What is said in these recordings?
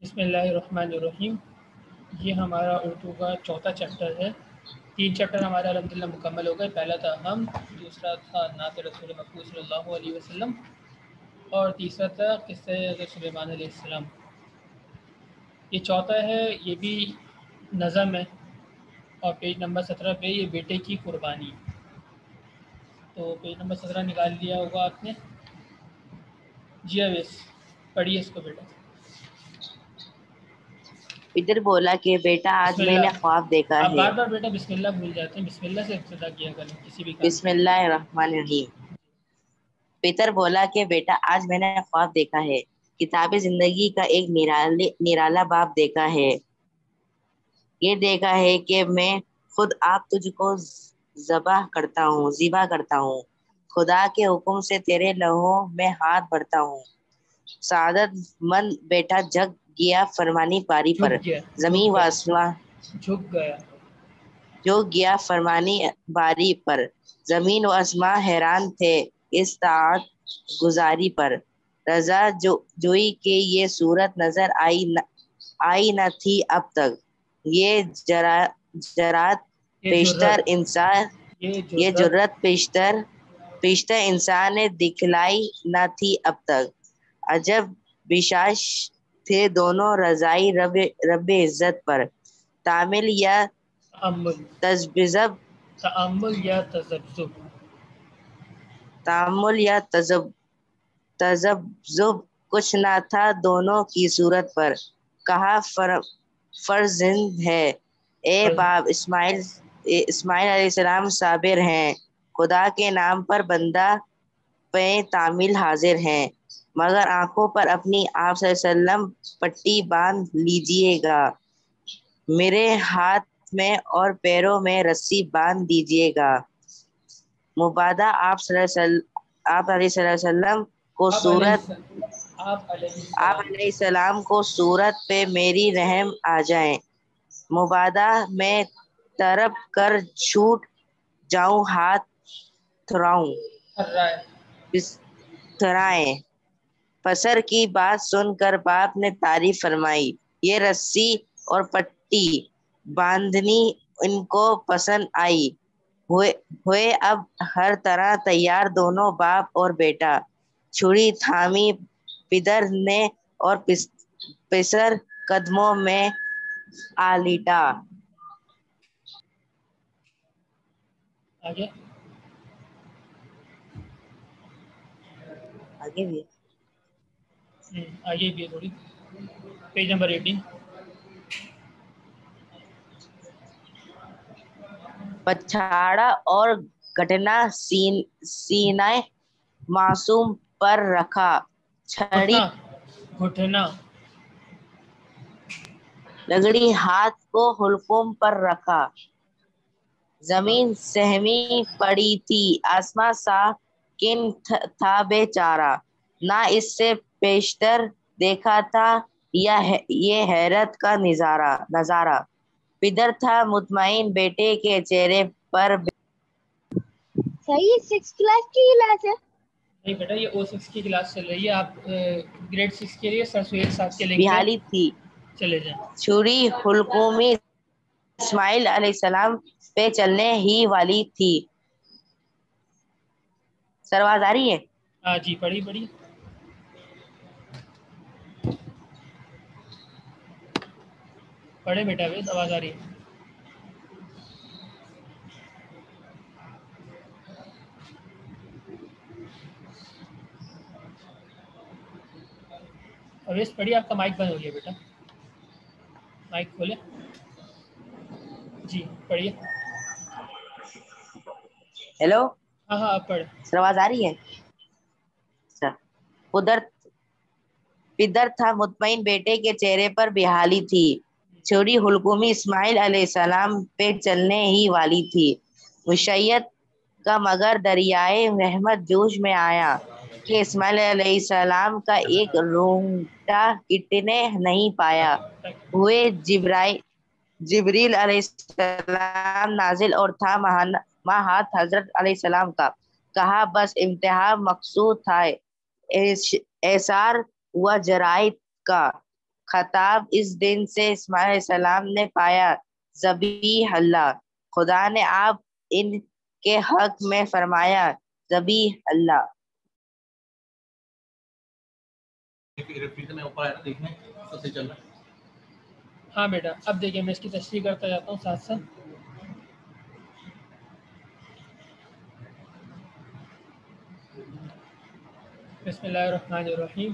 بسم اللہ الرحمن الرحیم. یہ ہمارا اردو کا چوتھا چیپٹر ہے. 3 چیپٹر ہمارا الحمدللہ مکمل ہو گئے. پہلا تھا ہم، دوسرا تھا نعت رسول مقبول صلی اللہ علیہ وسلم، اور تیسرا تھا قصہ حضرت سلیمان علیہ السلام. یہ چوتھا ہے، یہ بھی نظم ہے، اور پیج نمبر 17 پہ یہ بیٹے کی قربانی. تو پیج نمبر 17 نکال لیا ہوگا آپ نے. جی اویس پڑھیے اس کو بیٹا. ادھر بولا کہ بیٹا آج بسم میں نے اللہ. خواب دیکھا آپ ہے. بار بار بیٹا بسم اللہ بھول جاتے ہیں. بسم اللہ سے ابتدا کیا کریں کسی بھی کام بسم کی. اللہ الرحمن الرحیم. پتر بولا کہ بیٹا آج میں نے خواب دیکھا ہے. کتاب زندگی کا ایک نرالا باب دیکھا ہے. یہ دیکھا ہے کہ میں خود آپ تجھ کو ذبح کرتا ہوں. خدا کے حکم سے تیرے لہوں میں ہاتھ بڑھتا ہوں. سعادت مند بیٹا جھک گیا فرمانی پاری پر. زمین و آسمان جو گیا فرمانی باری پر. زمین و آسمان حیران تھے اس طاعت گزاری پر. رضا جوئی کہ یہ صورت نظر آئی نہ تھی اب تک. یہ جرات پیشتر انسان یہ جرت پیشتر انسان نے دکھلائی نہ تھی اب تک. عجب بشاش تھے دونوں رضائی رب عزت پر. تعامل یا تذبذب تذبذب کچھ نہ تھا دونوں کی صورت پر. کہا فرزند ہے اے باپ اسماعیل علیہ السلام صابر ہیں. خدا کے نام پر بندہ پہ تعمیل حاضر ہیں. مگر آنکھوں پر اپنی آپ صلی اللہ علیہ وسلم پٹی باندھ لیجئے گا. میرے ہاتھ میں اور پیروں میں رسی باندھ دیجئے گا. مبادہ آپ علیہ وسلم کو آپ علیہ السلام کو صورت پہ میری رحم آ جائے. مبادہ میں طرب کر چھوٹ جاؤں ہاتھ تھرائیں. پسر کی بات سن کر باپ نے تعریف فرمائی. یہ رسی اور پٹی باندھنی ان کو پسند آئی. ہوئے اب ہر طرح تیار دونوں باپ اور بیٹا. چھری تھامی پدر نے اور پسر قدموں میں آ لیٹا. آگے بھی آگے بھی ہے تھوڑی. Page number 18. پچھاڑا اور گھٹنا سینہ معصوم پر رکھا. چھڑی گھٹنا لگڑی ہاتھ کو حلقوم پر رکھا. زمین سہمی پڑی تھی آسماں ساکن تھا بے چارہ. نہ اس سے پیشتر دیکھا تھا یہ حیرت کا نظارہ. پدر تھا مطمئن بیٹے کے چہرے پر. صحیح 6 کلاس کی کلاس ہے. نہیں بیٹا یہ O6 کی کلاس چل رہی ہے. آپ گریڈ 6 کے لیے سر سہیل صاحب کے لنک پہ بحالی تھی. چلے جائیں. چھری حلقومی اسماعیل علیہ السلام پہ چلنے ہی والی تھی. سرواز آ رہی ہے؟ ہاں جی پڑھی. پڑھے بیٹا ویس آواز آ رہی ہے. اویس پڑھیے. آپ کا مائک بند ہو گیا بیٹا. مائک کھولے. جی پڑھیے. ہیلو ہاں آپ پڑھ. سرواز آ رہی ہے؟ پدر تھا مطمئن بیٹے کے چہرے پر بحالی تھی. چھری حلقومی اسماعیل علیہ السلام پہ چلنے ہی والی تھی. مشیت کا مگر دریائے رحمت جوش میں آیا کہ اسماعیل علیہ السلام کا ایک رونگٹا کٹنے نہیں پایا. ہوئے جبریل علیہ السلام نازل اور تھا ہاتھ حضرت علیہ السلام کا. کہا بس انتہا مقصود تھا. ایثار ہوا جرائد کا. خطاب اس دن سے اسماعیل علیہ السلام نے پایا ذبیح اللہ، خدا نے آپ ان کے حق میں فرمایا ذبیح اللہ۔ ہاں بیٹا اب دیکھیں میں اس کی تشریح کرتا جاتا ہوں ساتھ ساتھ۔ بسم اللہ الرحمن الرحیم۔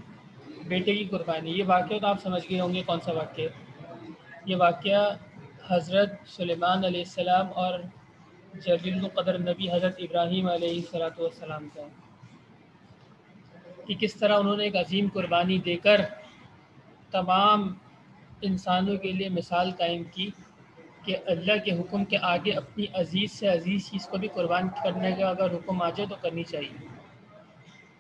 بیٹے کی قربانی، یہ واقعہ تو آپ سمجھ گئے ہوں گے کون سا واقعہ۔ یہ واقعہ حضرت سلیمان علیہ السلام اور جلیل القدر نبی حضرت ابراہیم علیہ السلام کا، کہ کس طرح انہوں نے ایک عظیم قربانی دے کر تمام انسانوں کے لیے مثال قائم کی کہ اللہ کے حکم کے آگے اپنی عزیز سے عزیز چیز کو بھی قربان کرنے کا اگر حکم آ جائے تو کرنی چاہیے۔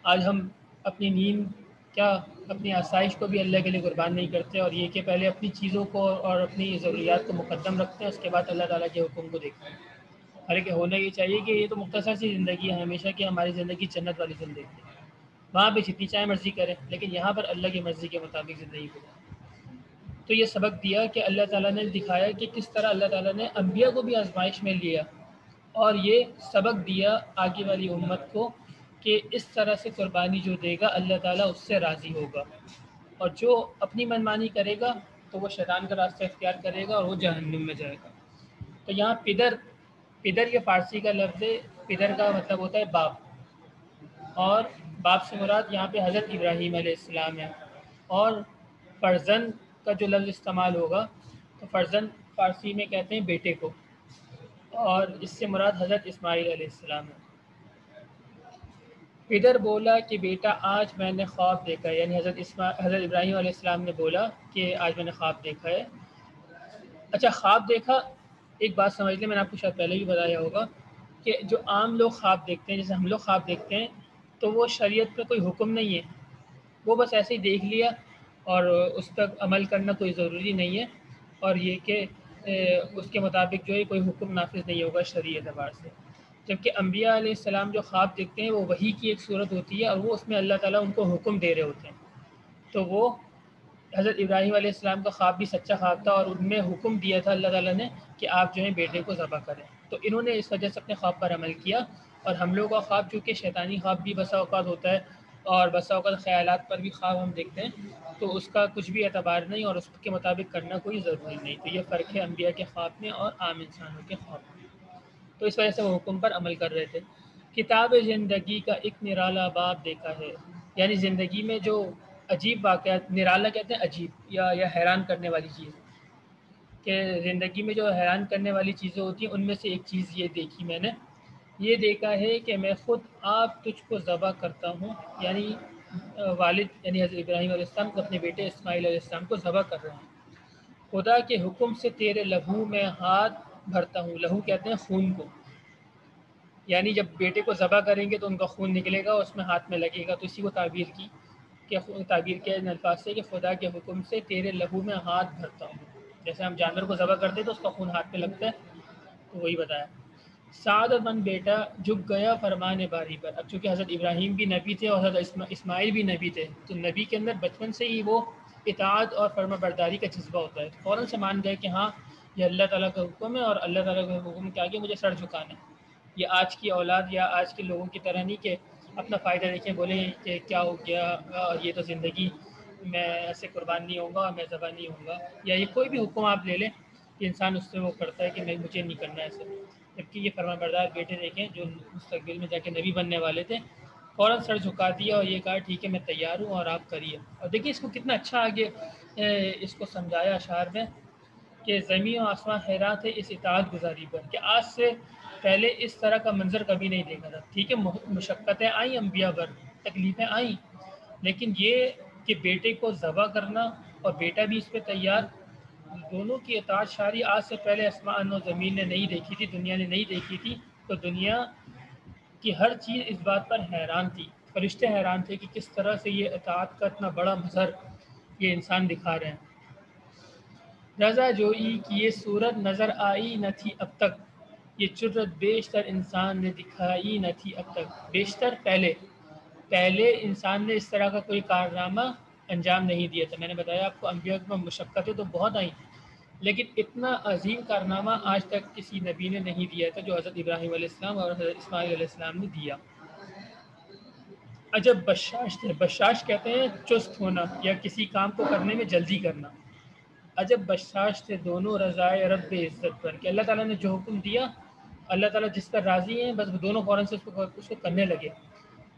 آج ہم اپنی نیند کیا اپنی آسائش کو بھی اللہ کے لیے قربان نہیں کرتے، اور یہ کہ پہلے اپنی چیزوں کو اور اپنی ضروریات کو مقدم رکھتے ہیں، اس کے بعد اللہ تعالیٰ کے حکم کو دیکھتے ہیں۔ حالانکہ ہونا یہ چاہیے کہ یہ تو مختصر سی زندگی ہے ہمیشہ کہ ہماری زندگی جنت والی زندگی ہے، وہاں پہ جتنی چاہے مرضی کریں، لیکن یہاں پر اللہ کی مرضی کے مطابق زندگی گزاریں۔ تو یہ سبق دیا کہ اللہ تعالیٰ نے دکھایا کہ کس طرح اللہ تعالیٰ نے انبیاء کو بھی آزمائش میں لیا، اور یہ سبق دیا آگے والی امت کو کہ اس طرح سے قربانی جو دے گا اللہ تعالیٰ اس سے راضی ہوگا، اور جو اپنی منمانی کرے گا تو وہ شیطان کا راستہ اختیار کرے گا اور وہ جہنم میں جائے گا۔ تو یہاں پدر یہ فارسی کا لفظ ہے، پدر کا مطلب ہوتا ہے باپ، اور باپ سے مراد یہاں پہ حضرت ابراہیم علیہ السلام ہے، اور فرزند کا جو لفظ استعمال ہوگا تو فرزند فارسی میں کہتے ہیں بیٹے کو، اور اس سے مراد حضرت اسماعیل علیہ السلام ہے۔ پدر بولا کہ بیٹا آج میں نے خواب دیکھا ہے، یعنی حضرت ابراہیم علیہ السلام نے بولا کہ آج میں نے خواب دیکھا ہے۔ اچھا خواب دیکھا، ایک بات سمجھ لیں، میں نے آپ کو شاید پہلے بھی بتایا ہوگا کہ جو عام لوگ خواب دیکھتے ہیں، جیسے ہم لوگ خواب دیکھتے ہیں، تو وہ شریعت پہ کوئی حکم نہیں ہے، وہ بس ایسے ہی دیکھ لیا اور اس پر عمل کرنا کوئی ضروری نہیں ہے، اور یہ کہ اس کے مطابق جو ہے کوئی حکم نافذ نہیں ہوگا شرعی اعتبار سے۔ جبکہ انبیاء علیہ السلام جو خواب دیکھتے ہیں وہ وحی کی ایک صورت ہوتی ہے، اور وہ اس میں اللہ تعالیٰ ان کو حکم دے رہے ہوتے ہیں۔ تو وہ حضرت ابراہیم علیہ السلام کا خواب بھی سچا خواب تھا، اور ان میں حکم دیا تھا اللہ تعالیٰ نے کہ آپ جو ہیں بیٹے کو ذبح کریں، تو انہوں نے اس وجہ سے اپنے خواب پر عمل کیا۔ اور ہم لوگوں کا خواب چونکہ شیطانی خواب بھی بسا اوقات ہوتا ہے، اور بسا اوقات خیالات پر بھی خواب ہم دیکھتے ہیں، تو اس کا کچھ بھی اعتبار نہیں اور اس کے مطابق کرنا کوئی ضروری نہیں۔ تو یہ فرق ہے انبیاء کے خواب میں اور عام انسانوں کے خواب میں، تو اس وجہ سے وہ حکم پر عمل کر رہے تھے۔ کتاب زندگی کا ایک نرالا باب دیکھا ہے، یعنی زندگی میں جو عجیب واقعات، نرالا کہتے ہیں عجیب یا حیران کرنے والی چیز، کہ زندگی میں جو حیران کرنے والی چیزیں ہوتی ہیں ان میں سے ایک چیز یہ دیکھی میں نے، یہ دیکھا ہے کہ میں خود آپ تجھ کو ذبح کرتا ہوں، یعنی والد یعنی حضرت ابراہیم علیہ السلام کو اپنے بیٹے اسماعیل علیہ السلام کو ذبح کر رہا ہوں، خدا کے حکم سے تیرے لہو میں ہاتھ بھرتا ہوں۔ لہو کہتے ہیں خون کو، یعنی جب بیٹے کو ذبح کریں گے تو ان کا خون نکلے گا اور اس میں ہاتھ میں لگے گا، تو اسی کو تعبیر کی کہ تعبیر کے ان الفاظ سے کہ خدا کے حکم سے تیرے لہو میں ہاتھ بھرتا ہوں۔ جیسے ہم جانور کو ذبح کرتے تو اس کا خون ہاتھ میں لگتا ہے، تو وہی بتایا۔ سعادت مند بیٹا جھک گیا فرمان باری پر۔ اب چونکہ حضرت ابراہیم بھی نبی تھے اور حضرت اسماعیل بھی نبی تھے، تو نبی کے اندر بچپن سے ہی وہ اطاعت اور فرما برداری کا جذبہ ہوتا ہے، فوراً سے مان گئے کہ ہاں یہ اللہ تعالیٰ کا حکم ہے، اور اللہ تعالیٰ کے حکم کے آگے مجھے سر جھکانا ہے۔ یہ آج کی اولاد یا آج کے لوگوں کی طرح نہیں کہ اپنا فائدہ دیکھیں بولیں کہ کیا ہو گیا، یہ تو زندگی میں ایسے قربان نہیں ہوں گا، میں ذبح نہیں ہوں گا، یا یہ کوئی بھی حکم آپ لے لیں کہ انسان اس سے وہ کرتا ہے کہ میں مجھے نہیں کرنا ایسے۔ جبکہ یہ فرمان بردار بیٹے دیکھیں جو مستقبل میں جا کے نبی بننے والے تھے، فوراً سر جھکا دیا اور یہ کہا ٹھیک ہے میں تیار ہوں اور آپ کریے۔ اور دیکھیے اس کو کتنا اچھا آگے اس کو سمجھایا اشعار میں کہ زمین و آسمان حیران تھے اس اطاعت گزاری پر، کہ آج سے پہلے اس طرح کا منظر کبھی نہیں دیکھا تھا۔ ٹھیک ہے مشقتیں آئیں انبیاء پر، تکلیفیں آئیں، لیکن یہ کہ بیٹے کو ذبح کرنا اور بیٹا بھی اس پہ تیار، دونوں کی اطاعت شاری آج سے پہلے آسمان و زمین نے نہیں دیکھی تھی، دنیا نے نہیں دیکھی تھی۔ تو دنیا کی ہر چیز اس بات پر حیران تھی، فرشتے حیران تھے کہ کس طرح سے یہ اطاعت کا اتنا بڑا مظہر یہ انسان دکھا رہے ہیں۔ رضا جوئی کی یہ صورت نظر آئی نہ تھی اب تک، یہ جرت بیشتر انسان نے دکھائی نہ تھی اب تک۔ بیشتر پہلے انسان نے اس طرح کا کوئی کارنامہ انجام نہیں دیا تھا. میں نے بتایا آپ کو انبیاء میں مشقتیں تو بہت آئیں لیکن اتنا عظیم کارنامہ آج تک کسی نبی نے نہیں دیا تھا جو حضرت ابراہیم علیہ السلام اور حضرت اسماعیل علیہ السلام نے دیا. عجب بشاش تھے. بشاش کہتے ہیں چست ہونا یا کسی کام کو کرنے میں جلدی کرنا. عجب بشاش تھے دونوں رضائے رب عزت پر کہ اللہ تعالیٰ نے جو حکم دیا اللہ تعالیٰ جس پر راضی ہیں بس وہ دونوں فوراً سے اس کو کرنے لگے.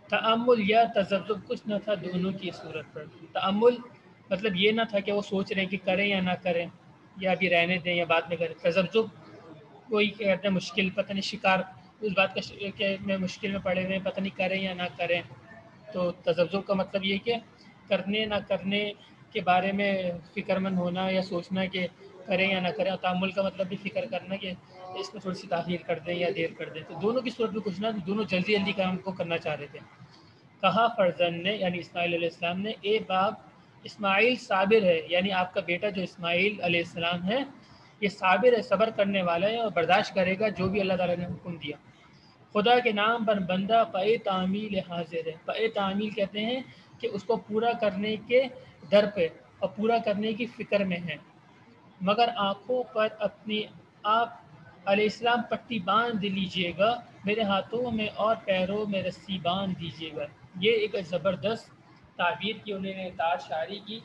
تأمل یا تذبذب کچھ نہ تھا دونوں کی صورت پر. تأمل مطلب یہ نہ تھا کہ وہ سوچ رہے ہیں کہ کریں یا نہ کریں یا ابھی رہنے دیں یا بعد میں کریں. تذبذب کوئی کہتے ہیں مشکل پتہ نہیں شکار اس بات کا کہ میں مشکل میں پڑے ہوئے پتہ نہیں کریں یا نہ کریں. تو تذبذب کا مطلب یہ کہ کرنے نہ کرنے کے بارے میں فکر مند ہونا یا سوچنا کہ کریں یا نہ کریں. اور تعامل کا مطلب بھی فکر کرنا کہ اس میں تھوڑی سی تاخیر کر دیں یا دیر کر دیں. تو دونوں کی صورت میں کچھ نہ دونوں جلدی جلدی کام کو کرنا چاہ رہے تھے. کہا فرزند نے یعنی اسماعیل علیہ السلام نے اے باپ اسماعیل صابر ہے یعنی آپ کا بیٹا جو اسماعیل علیہ السلام ہے یہ صابر ہے صبر کرنے والا ہے اور برداشت کرے گا جو بھی اللہ تعالیٰ نے حکم دیا. خدا کے نام پر بندہ پائے تعمیل حاضر ہے. پائے تعمیل کہتے ہیں کہ اس کو پورا کرنے کے در پہ اور پورا کرنے کی فکر میں ہے. مگر آنکھوں پر اپنی آپ علیہ السلام پٹی باندھ لیجئے گا میرے ہاتھوں میں اور پیروں میں رسی باندھ دیجیے گا. یہ ایک زبردست تعبیر کی انہوں نے تار شاعری کی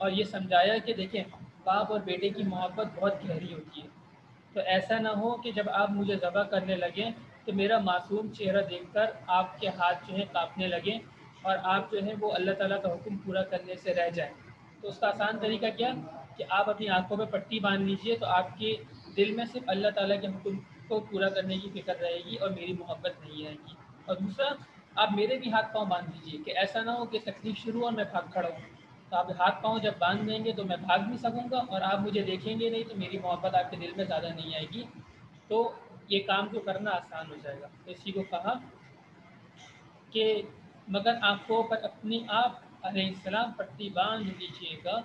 اور یہ سمجھایا کہ دیکھیں باپ اور بیٹے کی محبت بہت گہری ہوتی ہے. تو ایسا نہ ہو کہ جب آپ مجھے ذبح کرنے لگیں تو میرا معصوم چہرہ دیکھ کر آپ کے ہاتھ جو ہے کانپنے لگیں اور آپ جو ہے وہ اللہ تعالیٰ کا حکم پورا کرنے سے رہ جائیں. تو اس کا آسان طریقہ کیا کہ آپ اپنی آنکھوں پہ پٹی باندھ لیجئے تو آپ کے دل میں صرف اللہ تعالیٰ کے حکم کو پورا کرنے کی فکر رہے گی اور میری محبت نہیں آئے گی. اور دوسرا آپ میرے بھی ہاتھ پاؤں باندھ دیجیے کہ ایسا نہ ہو کہ تکلیف شروع اور میں بھاگ کھڑا ہوں. تو آپ ہاتھ پاؤں جب باندھ دیں گے تو میں بھاگ نہیں سکوں گا اور آپ مجھے دیکھیں گے نہیں تو میری محبت آپ کے دل میں زیادہ نہیں آئے گی. تو یہ کام کو کرنا آسان ہو جائے گا. تو اسی کو کہا کہ مگر آنکھوں پر اپنی آپ علیہ السلام پٹی باندھ لیجیے گا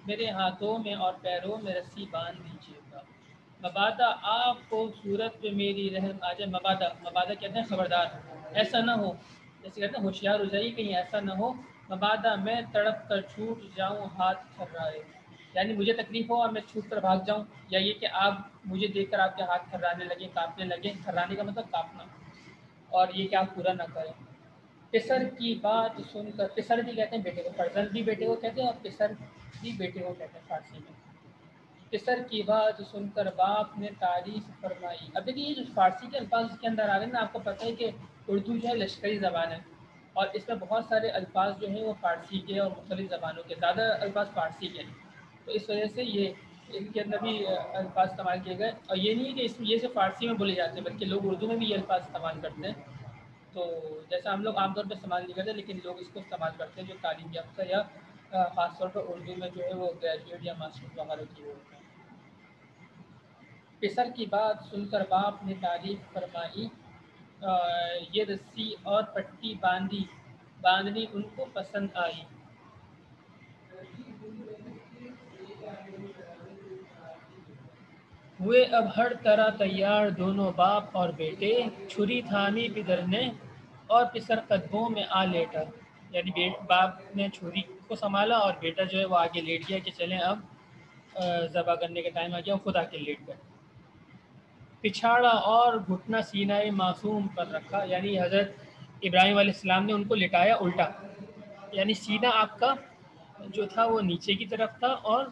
میرے ہاتھوں میں اور پیروں میں رسی باندھ دیجیے گا. مبادہ آپ کو صورت پہ میری رحم آ جائے. مبادہ کہتے ہیں خبردار ایسا نہ ہو جیسے کہتے ہیں ہوشیار ہو جائیے کہیں ایسا نہ ہو مبادہ میں تڑپ کر چھوٹ جاؤں ہاتھ تھرائے یعنی مجھے تکلیف ہو اور میں چھوٹ کر بھاگ جاؤں یا یہ کہ آپ مجھے دیکھ کر آپ کے ہاتھ تھرانے لگے کانپنے لگے. تھرانے کا مطلب کانپنا اور یہ کہ آپ پورا نہ کریں. پسر کی بات سن کر پسر بھی کہتے ہیں بیٹے کو فرزند بھی بیٹے کو کہتے ہیں اور پسر بھی بیٹے کو کہتے ہیں فارسی میں. پسر کی بات سن کر باپ نے تعریف فرمائی. اب دیکھیے یہ جو فارسی کے الفاظ اس کے اندر آ رہے ہیں نا آپ کو پتہ ہے کہ اردو جو ہے لشکری زبان ہے اور اس میں بہت سارے الفاظ جو ہیں وہ فارسی کے اور مختلف زبانوں کے زیادہ الفاظ فارسی کے ہیں. تو اس وجہ سے یہ ان کے اندر بھی الفاظ استعمال کیے گئے اور یہ نہیں ہے کہ اس میں یہ صرف فارسی میں بولے جاتے ہیں بلکہ لوگ اردو میں بھی یہ الفاظ استعمال کرتے ہیں. تو جیسا ہم لوگ عام طور پہ استعمال نہیں کرتے لیکن لوگ اس کو استعمال کرتے ہیں جو تعلیم یافتہ یا خاص طور پر اردو میں جو ہے وہ گریجویٹ یا ماسٹر وغیرہ کی ہوتے ہیں. پسر کی بات سن کر باپ نے تعریف فرمائی یہ رسی اور پٹی باندھنی ان کو پسند آئی. ہوئے اب ہر طرح تیار دونوں باپ اور بیٹے چھری تھامی پدر نے اور پسر قدموں میں آ لیٹا. یعنی باپ نے چھری کو سنبھالا اور بیٹا جو ہے وہ آگے لیٹ گیا کہ چلیں اب ذبح کرنے کا ٹائم آ گیا. خود آ کے لیٹ گئے. پچھاڑا اور گھٹنا سینہ معصوم پر رکھا یعنی حضرت ابراہیم علیہ السلام نے ان کو لٹایا الٹا یعنی سینہ آپ کا جو تھا وہ نیچے کی طرف تھا اور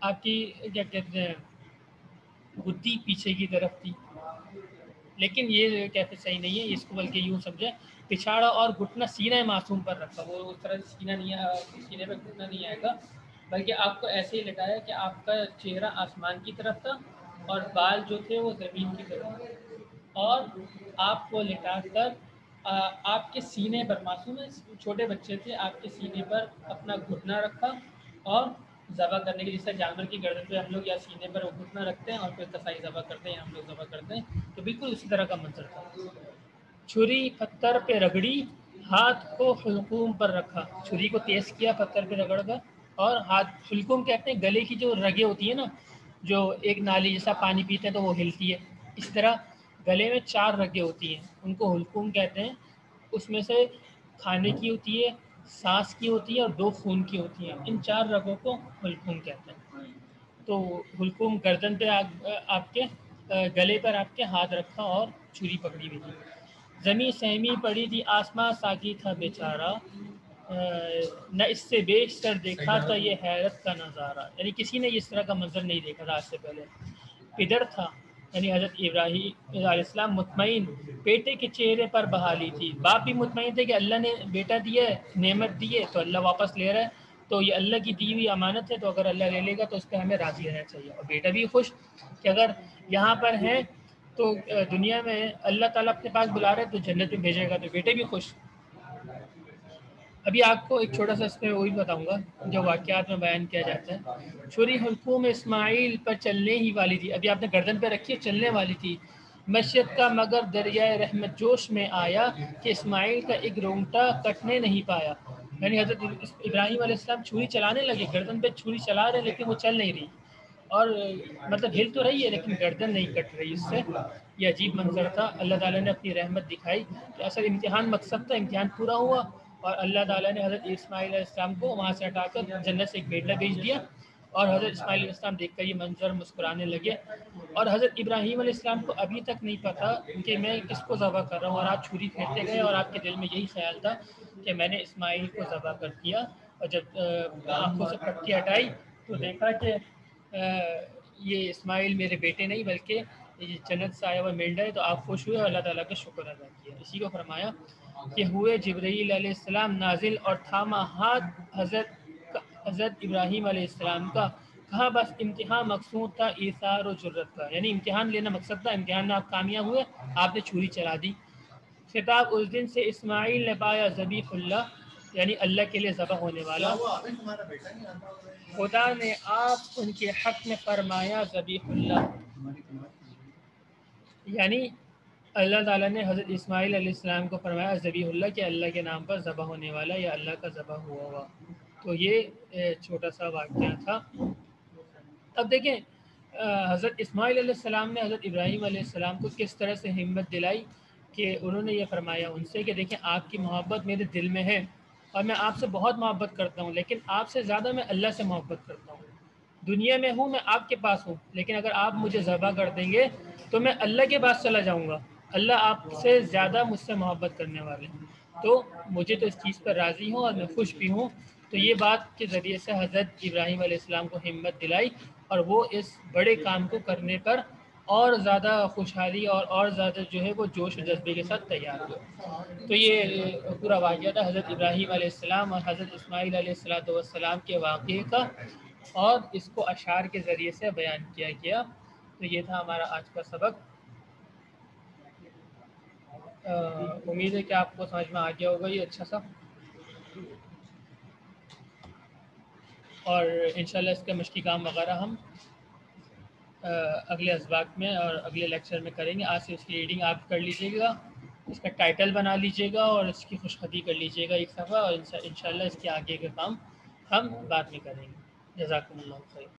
آپ کی کیا کہتے ہیں گدی پیچھے کی طرف تھی. لیکن یہ کہتے صحیح نہیں ہے اس کو بلکہ یوں سمجھے پچھاڑا اور گھٹنا سینہ معصوم پر رکھا. وہ اس طرح سینہ نہیں سینے پہ گھٹنا نہیں آئے گا بلکہ آپ کو ایسے ہی لٹایا کہ آپ کا چہرہ آسمان کی طرف تھا اور بال جو تھے وہ زمین کی طرف اور آپ کو لٹا کر آپ کے سینے پر معصوم چھوٹے بچے تھے آپ کے سینے پر اپنا گھٹنا رکھا اور ذبح کرنے کے جس طرح جانور کی گردن پہ ہم لوگ یا سینے پر وہ گھٹنا رکھتے ہیں اور پھر کسائی ذبح کرتے ہیں ہم لوگ ذبح کرتے ہیں تو بالکل اسی طرح کا منظر تھا. چھری پتھر پہ رگڑی ہاتھ کو حلقوم پر رکھا. چھری کو تیز کیا پتھر پہ رگڑ کر اور ہاتھ حلقوم کہتے ہیں گلے کی جو رگیں ہوتی ہیں نا جو ایک نالی جیسا پانی پیتے ہیں تو وہ ہلتی ہے اس طرح گلے میں 4 رگیں ہوتی ہیں ان کو حلقوم کہتے ہیں. اس میں سے کھانے کی ہوتی ہے سانس کی ہوتی ہیں اور 2 خون کی ہوتی ہیں. ان 4 رگوں کو حلقوم کہتے ہیں. تو حلقوم گردن پہ آپ کے گلے پر آپ کے ہاتھ رکھا اور چھری پکڑی ہوئی تھی. زمیں سہمی پڑی تھی آسمان ساکی تھا بیچارہ، نہ اس سے بیشتر دیکھا تھا یہ حیرت کا نظارہ. یعنی کسی نے اس طرح کا منظر نہیں دیکھا تھا آج سے پہلے. پدر تھا یعنی حضرت ابراہیم علیہ السلام مطمئن، بیٹے کے چہرے پر بحالی تھی. باپ بھی مطمئن تھے کہ اللہ نے بیٹا دیا ہے، نعمت دی ہے، تو اللہ واپس لے رہا ہے، تو یہ اللہ کی دی ہوئی امانت ہے، تو اگر اللہ لے لے گا تو اس پہ ہمیں راضی رہنا چاہیے. اور بیٹا بھی خوش کہ اگر یہاں پر ہے تو دنیا میں اللہ تعالیٰ اپنے پاس بلا رہے تو جنت میں بھیجے گا، تو بیٹے بھی خوش. ابھی آپ کو ایک چھوٹا سا اس پہ وہی بتاؤں گا جو واقعات میں بیان کیا جاتا ہے. چھری حلقوم اسماعیل پر چلنے ہی والی تھی. ابھی آپ نے گردن پہ رکھی ہے، چلنے والی تھی. مشیت کا مگر دریائے رحمت جوش میں آیا کہ اسماعیل کا ایک رونگٹا کٹنے نہیں پایا. یعنی حضرت ابراہیم علیہ السلام چھری چلانے لگے، گردن پہ چھری چلا رہے لیکن وہ چل نہیں رہی، اور مطلب ہل تو رہی ہے لیکن گردن نہیں کٹ رہی اس سے. یہ عجیب منظر تھا. اللہ تعالیٰ نے اپنی رحمت دکھائی کہ اصل امتحان مقصد تھا، امتحان پورا ہوا، اور اللہ تعالیٰ نے حضرت اسماعیل علیہ السلام کو وہاں سے ہٹا کر جنت سے ایک بیٹا بھیج دیا. اور حضرت اسماعیل علیہ السلام دیکھ کر یہ منظر مسکرانے لگے. اور حضرت ابراہیم علیہ السلام کو ابھی تک نہیں پتا کہ میں کس کو ذبح کر رہا ہوں، اور آپ چھری پھیرتے گئے اور آپ کے دل میں یہی خیال تھا کہ میں نے اسماعیل کو ذبح کر دیا. اور جب آنکھوں سے پٹی ہٹائی تو دیکھا کہ یہ اسماعیل میرے بیٹے نہیں بلکہ یہ جنت سے آیا ہوا مینڈا ہے. تو آپ خوش ہوئے اور اللہ تعالیٰ کا شکر ادا کیا. اسی کو فرمایا کہ ہوئے جبرائیل علیہ السلام نازل اور تھاما ہاتھ حضرت ابراہیم علیہ السلام کا. کہا بس امتحان مقصود تھا ایثار و جرت کا، یعنی امتحان لینا مقصد تھا، امتحان میں آپ کامیاب ہوئے، آپ نے چھری چلا دی. خطاب اس دن سے اسماعیل نے پایا ذبیح اللہ، یعنی اللہ کے لیے ذبح ہونے والا. خدا نے آپ ان کے حق میں فرمایا ذبیح اللہ، یعنی اللہ تعالیٰ نے حضرت اسماعیل علیہ السلام کو فرمایا ذبیح اللہ کہ اللہ کے نام پر ذبح ہونے والا یا اللہ کا ذبح ہوا ہوا. تو یہ چھوٹا سا واقعہ تھا. اب دیکھیں حضرت اسماعیل علیہ السلام نے حضرت ابراہیم علیہ السلام کو کس طرح سے ہمت دلائی کہ انہوں نے یہ فرمایا ان سے کہ دیکھیں آپ کی محبت میرے دل میں ہے اور میں آپ سے بہت محبت کرتا ہوں، لیکن آپ سے زیادہ میں اللہ سے محبت کرتا ہوں. دنیا میں ہوں، میں آپ کے پاس ہوں، لیکن اگر آپ مجھے ذبح کر دیں گے تو میں اللہ کے پاس چلا جاؤں گا. اللہ آپ سے زیادہ مجھ سے محبت کرنے والے ہیں، تو مجھے تو اس چیز پر راضی ہوں اور میں خوش بھی ہوں. تو یہ بات کے ذریعے سے حضرت ابراہیم علیہ السلام کو ہمت دلائی اور وہ اس بڑے کام کو کرنے پر اور زیادہ خوشحالی اور زیادہ جو ہے وہ جوش و جذبے کے ساتھ تیار ہوئے. تو یہ پورا واقعہ تھا حضرت ابراہیم علیہ السلام اور حضرت اسماعیل علیہ السلام کے واقعے کا، اور اس کو اشعار کے ذریعے سے بیان کیا گیا. تو یہ تھا ہمارا آج کا سبق. امید ہے کہ آپ کو سمجھ میں آ گیا ہوگا یہ اچھا سا، اور انشاءاللہ اس کے مشقی کام وغیرہ ہم اگلے اسباق میں اور اگلے لیکچر میں کریں گے. آج سے اس کی ریڈنگ آپ کر لیجیے گا، اس کا ٹائٹل بنا لیجیے گا اور اس کی خوشخطی کر لیجیے گا ایک صفحہ، اور انشاءاللہ اس کے آگے کا کام ہم بعد میں کریں گے. جزاکم اللہ خیر.